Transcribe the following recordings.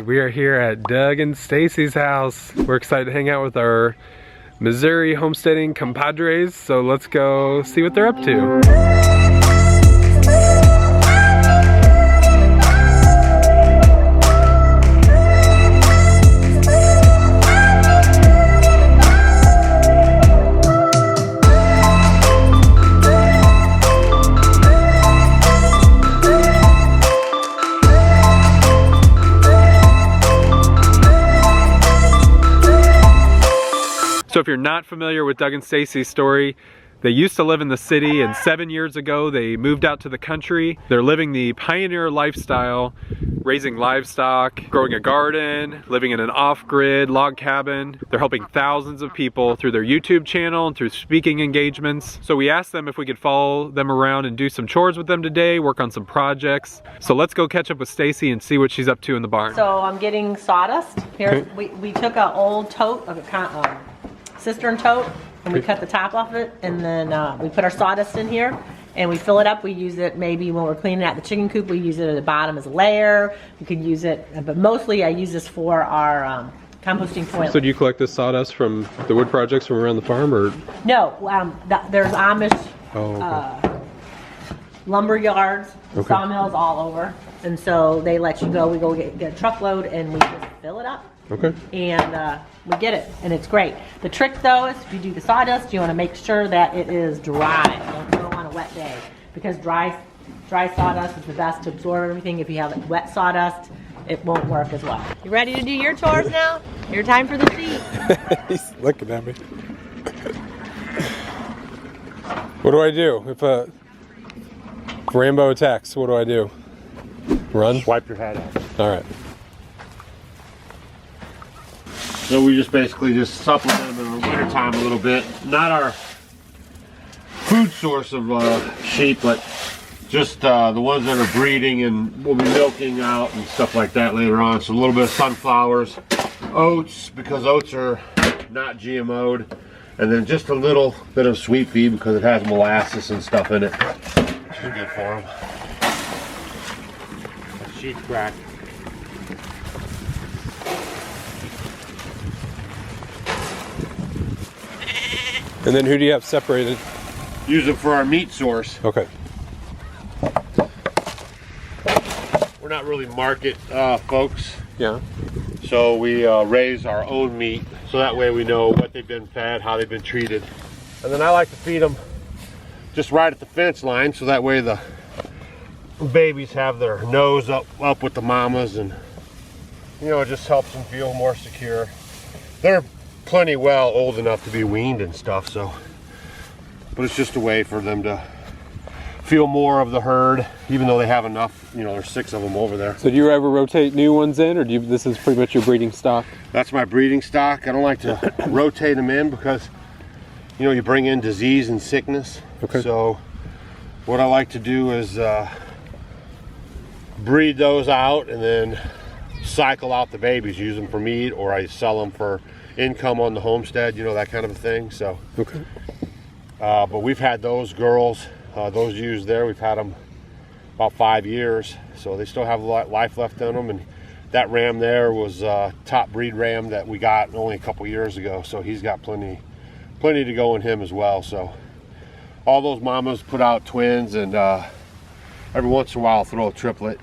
we are here at Doug and Stacy's house. We're excited to hang out with our Missouri homesteading compadres, so let's go see what they're up to. So if you're not familiar with Doug and Stacy's story, they used to live in the city, and 7 years ago they moved out to the country. They're living the pioneer lifestyle, raising livestock, growing a garden, living in an off-grid log cabin. They're helping thousands of people through their YouTube channel and through speaking engagements. So we asked them if we could follow them around and do some chores with them today, work on some projects. So let's go catch up with Stacy and see what she's up to in the barn. So I'm getting sawdust. Here, we took an old tote of a cistern tote, and we cut the top off it, and then we put our sawdust in here and we fill it up. We use it maybe when we're cleaning out the chicken coop. We use it at the bottom as a layer. We could use it, but mostly I use this for our composting toilet. So do you collect this sawdust from the wood projects from around the farm, or? No, there's Amish lumber yards, sawmills all over, and so they let you go. We go get a truckload and we just fill it up. Okay. And we get it, and it's great. The trick though is if you do the sawdust, you want to make sure that it is dry. Don't go on a wet day, because dry sawdust is the best to absorb everything. If you have wet sawdust, it won't work as well. You ready to do your chores now? Your time for the seat. He's looking at me. What do I do if a Rambo attacks? What do I do? Run? Wipe your head out. All right. So we just basically just supplement them in the wintertime a little bit. Not our food source of sheep, but just the ones that are breeding, and we'll be milking out and stuff like that later on. So a little bit of sunflowers, oats, because oats are not GMO'd, and then just a little bit of sweet feed because it has molasses and stuff in it, which is good for them. Sheep crack. And then who do you have separated? Use it for our meat source. Okay. We're not really market folks. Yeah. So we raise our own meat, so that way we know what they've been fed, how they've been treated. And then I like to feed them just right at the fence line, so that way the babies have their nose up with the mamas, and you know, it just helps them feel more secure. They're plenty well old enough to be weaned and stuff, so, but it's just a way for them to feel more of the herd, even though they have enough. You know, there's 6 of them over there. So do you ever rotate new ones in, or do you, this is pretty much your breeding stock? That's my breeding stock. I don't like to rotate them in because, you know, you bring in disease and sickness. Okay. So what I like to do is breed those out and then cycle out the babies, use them for meat, or I sell them for income on the homestead, you know, that kind of a thing. So okay. But we've had those girls, those ewes there, we've had them about 5 years, so they still have a lot life left in them. And that ram there was top breed ram that we got only a couple years ago, so he's got plenty to go in him as well. So all those mamas put out twins, and every once in a while I'll throw a triplet.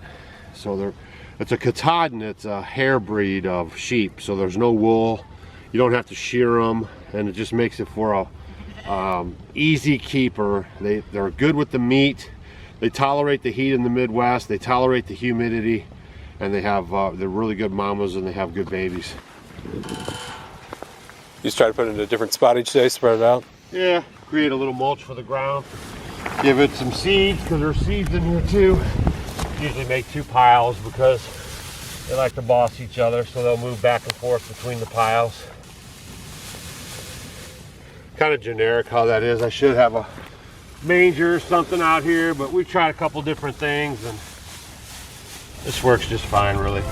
So it's a Katahdin. It's a hair breed of sheep, so there's no wool. You don't have to shear them, and it just makes it for a easy keeper. They're good with the meat. They tolerate the heat in the Midwest. They tolerate the humidity, and they have they're really good mamas, and they have good babies. You just try to put it in a different spot each day, spread it out? Yeah, create a little mulch for the ground. Give it some seeds, because there's seeds in here too. Usually make 2 piles because they like to boss each other, so they'll move back and forth between the piles. Kind of generic how that is. I should have a manger or something out here, but we've tried a couple different things, and this works just fine, really.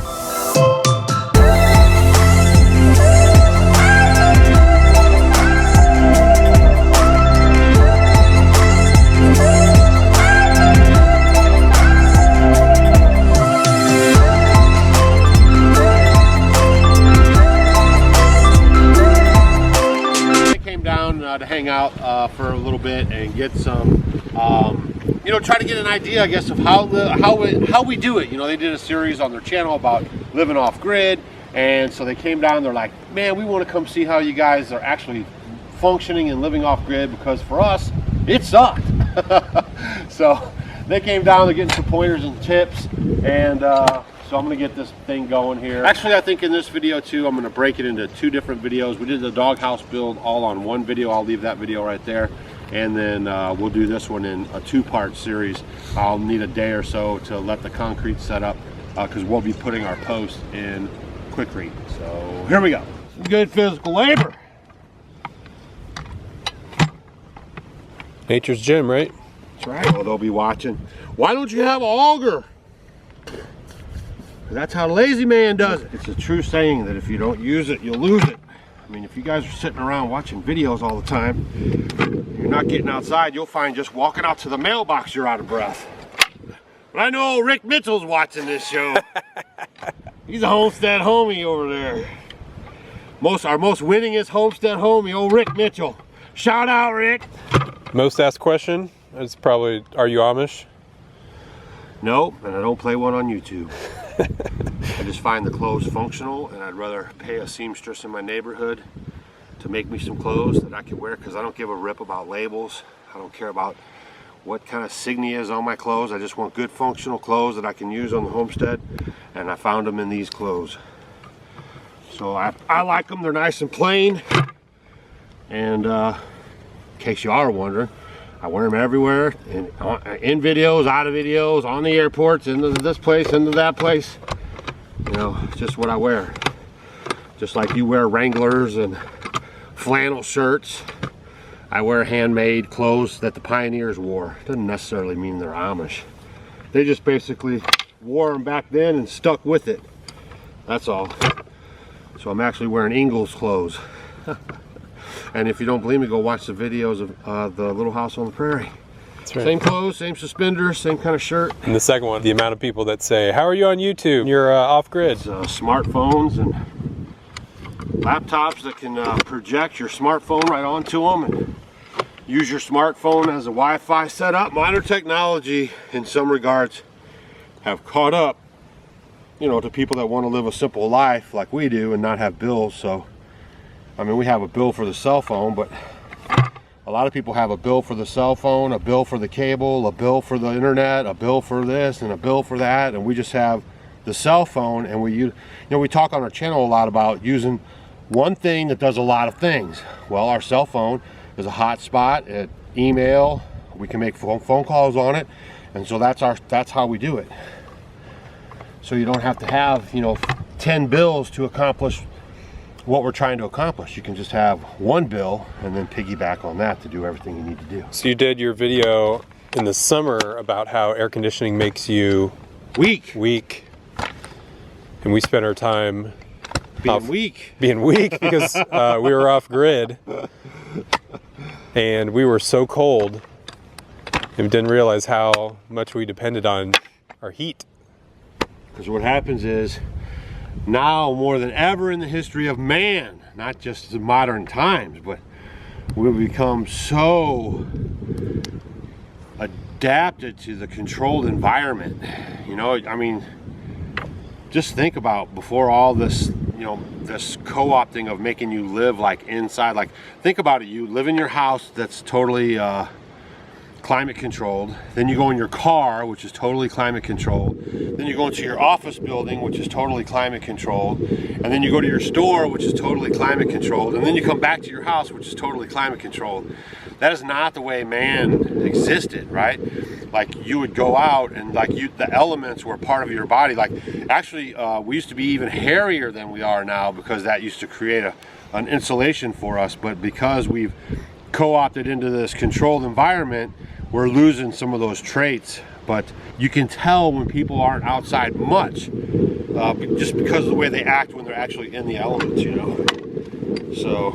hang out for a little bit and get some, you know, try to get an idea, I guess, of how we do it. You know, they did a series on their channel about living off grid, and so they came down. They're like, man, we want to come see how you guys are actually functioning and living off grid, because for us, it sucked. So they came down. They're getting some pointers and tips, and so I'm gonna get this thing going here. Actually, I think in this video too, I'm gonna break it into 2 different videos. We did the doghouse build all on one video. I'll leave that video right there. And then we'll do this one in a 2-part series. I'll need a day or so to let the concrete set up, because we'll be putting our posts in Quikrete. So here we go. Some good physical labor. Nature's gym, right? That's right. Well, they'll be watching. Why don't you have an auger? That's how lazy man does it. It's a true saying that if you don't use it, you'll lose it. I mean, if you guys are sitting around watching videos all the time, you're not getting outside, you'll find just walking out to the mailbox, you're out of breath. But I know Rick Mitchell's watching this show. He's a homestead homie over there. Our most winningest homestead homie, old Rick Mitchell. Shout out, Rick. Most asked question is probably, are you Amish? No, and I don't play one on YouTube. I just find the clothes functional, and I'd rather pay a seamstress in my neighborhood to make me some clothes that I can wear, because I don't give a rip about labels. I don't care about what kind of signia is on my clothes. I just want good functional clothes that I can use on the homestead, and I found them in these clothes. So I like them. They're nice and plain, and in case you are wondering, I wear them everywhere, in videos, out of videos, on the airports, into this place, into that place. You know, it's just what I wear. Just like you wear Wranglers and flannel shirts, I wear handmade clothes that the pioneers wore. Doesn't necessarily mean they're Amish. They just basically wore them back then and stuck with it. That's all. So I'm actually wearing Ingalls clothes. And if you don't believe me, go watch the videos of the Little House on the Prairie. That's right. Same clothes, same suspenders, same kind of shirt. And the second one, the amount of people that say, how are you on YouTube? You're off-grid. It's smartphones and laptops that can project your smartphone right onto them and use your smartphone as a Wi-Fi setup. Modern technology, in some regards, have caught up, you know, to people that want to live a simple life like we do and not have bills. So I mean, we have a bill for the cell phone, but a lot of people have a bill for the cell phone, a bill for the cable, a bill for the internet, a bill for this, and a bill for that, and we just have the cell phone. And we talk on our channel a lot about using one thing that does a lot of things. Well, our cell phone is a hotspot, email, we can make phone calls on it, and so that's how we do it. So you don't have to have, you know, 10 bills to accomplish what we're trying to accomplish. You can just have one bill and then piggyback on that to do everything you need to do. So you did your video in the summer about how air conditioning makes you weak. And we spent our time being weak because we were off grid and we were so cold and didn't realize how much we depended on our heat. Because what happens is, now more than ever in the history of man, not just the modern times, but we've become so adapted to the controlled environment. You know, I mean, just think about before all this, you know, this co-opting of making you live like inside. Like, think about it, you live in your house that's totally climate controlled, then you go in your car, which is totally climate controlled, then you go into your office building, which is totally climate controlled, and then you go to your store, which is totally climate controlled, and then you come back to your house, which is totally climate controlled. That is not the way man existed, right? Like, you would go out and like the elements were part of your body. Like, actually we used to be even hairier than we are now, because that used to create an insulation for us. But because we've co-opted into this controlled environment, we're losing some of those traits. But you can tell when people aren't outside much, just because of the way they act when they're actually in the elements, you know. So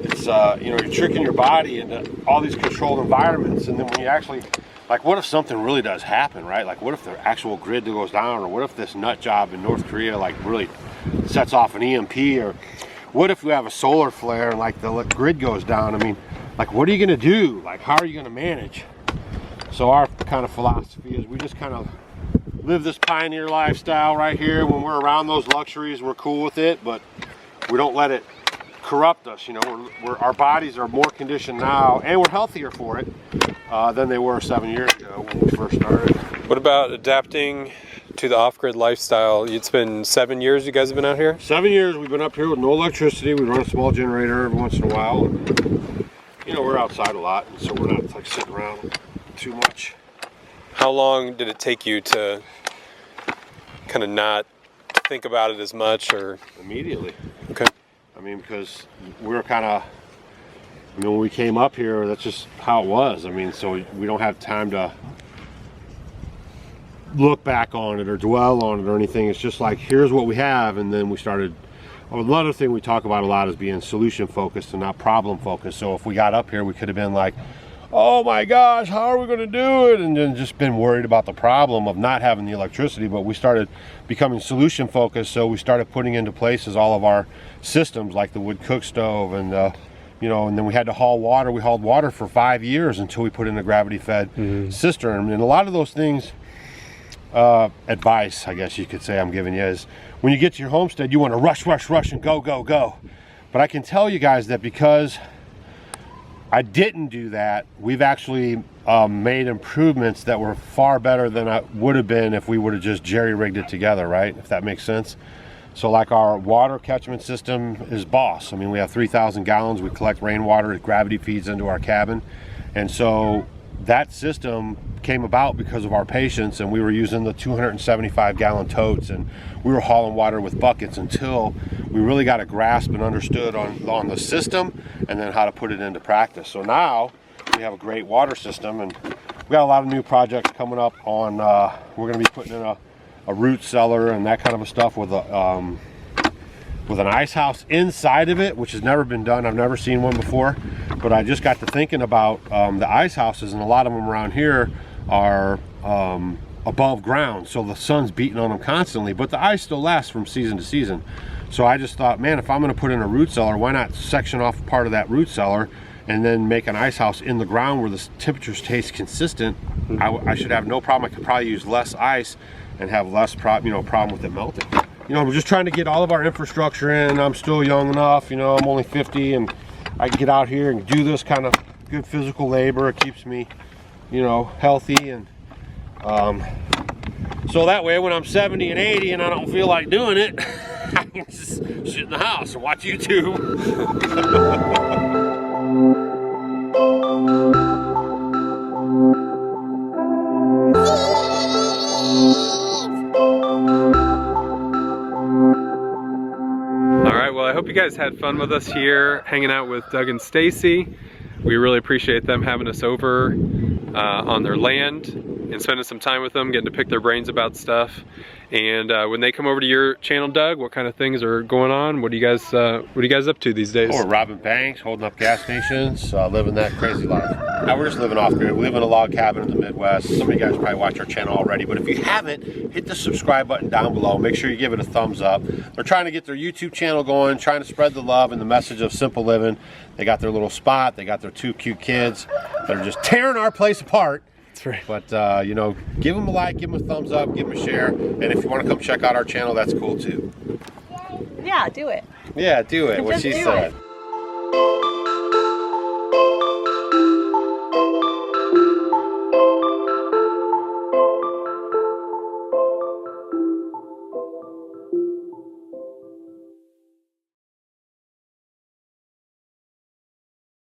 it's you know, you're tricking your body into all these controlled environments, and then when you actually, like, what if something really does happen, right? Like, what if the actual grid goes down, or what if this nut job in North Korea like really sets off an EMP, or what if we have a solar flare and like the grid goes down? I mean, like, what are you gonna do? Like, how are you gonna manage? So our kind of philosophy is we just kind of live this pioneer lifestyle right here. When we're around those luxuries, we're cool with it, but we don't let it corrupt us. You know, our bodies are more conditioned now, and we're healthier for it than they were 7 years ago when we first started. What about adapting to the off-grid lifestyle? It's been 7 years you guys have been out here? 7 years we've been up here with no electricity. We run a small generator every once in a while. And, you know, we're outside a lot, so we're not like sitting around too much. How long did it take you to kind of not think about it as much, or? Immediately. Okay. I mean, because we were kind of, I mean, when we came up here, that's just how it was. I mean, so we don't have time to look back on it or dwell on it or anything. It's just like, here's what we have, and then we started. Another thing we talk about a lot is being solution focused and not problem focused. So if we got up here, we could have been like, oh my gosh, how are we going to do it? And then just been worried about the problem of not having the electricity. But we started becoming solution focused, so we started putting into places all of our systems, like the wood cook stove, and you know, and then we had to haul water. We hauled water for 5 years until we put in a gravity fed cistern. And a lot of those things, advice, I guess you could say I'm giving you, is when you get to your homestead, you want to rush, rush, rush, and go, go, go. But I can tell you guys that because I didn't do that, we've actually made improvements that were far better than I would have been if we would have just jerry-rigged it together, right? If that makes sense. So like our water catchment system is boss. I mean, we have 3,000 gallons. We collect rainwater. It gravity feeds into our cabin. And so that system came about because of our patience, and we were using the 275 gallon totes, and we were hauling water with buckets until we really got a grasp and understood on the system and then how to put it into practice. So now we have a great water system, and we got a lot of new projects coming up on, we're gonna be putting in a root cellar and that kind of a stuff with an ice house inside of it, which has never been done. I've never seen one before, but I just got to thinking about the ice houses, and a lot of them around here are above ground, so the sun's beating on them constantly, but the ice still lasts from season to season. So I just thought, man, if I'm going to put in a root cellar, why not section off part of that root cellar and then make an ice house in the ground where the temperature stays consistent? I should have no problem. I could probably use less ice and have less problem with it melting. You know, we're just trying to get all of our infrastructure in. I'm still young enough, you know, I'm only 50, and I can get out here and do this kind of good physical labor. It keeps me, you know, healthy, and so that way when I'm 70 and 80 and I don't feel like doing it, I can just sit in the house and watch YouTube. All right, well, I hope you guys had fun with us here, hanging out with Doug and Stacy. We really appreciate them having us over on their land and spending some time with them, getting to pick their brains about stuff. And when they come over to your channel, Doug, what kind of things are going on? What are you guys up to these days? Oh, we're robbing banks, holding up gas stations, living that crazy life. Now we're just living off grid. We live in a log cabin in the Midwest. Some of you guys probably watch our channel already, but if you haven't, hit the subscribe button down below. Make sure you give it a thumbs up. They're trying to get their YouTube channel going, trying to spread the love and the message of simple living. They got their little spot. They got their 2 cute kids that are just tearing our place apart. That's right. But, you know, give them a like, give them a thumbs up, give them a share. And if you want to come check out our channel, that's cool too. Yeah, do it. Yeah, do it. What Just she do said. it.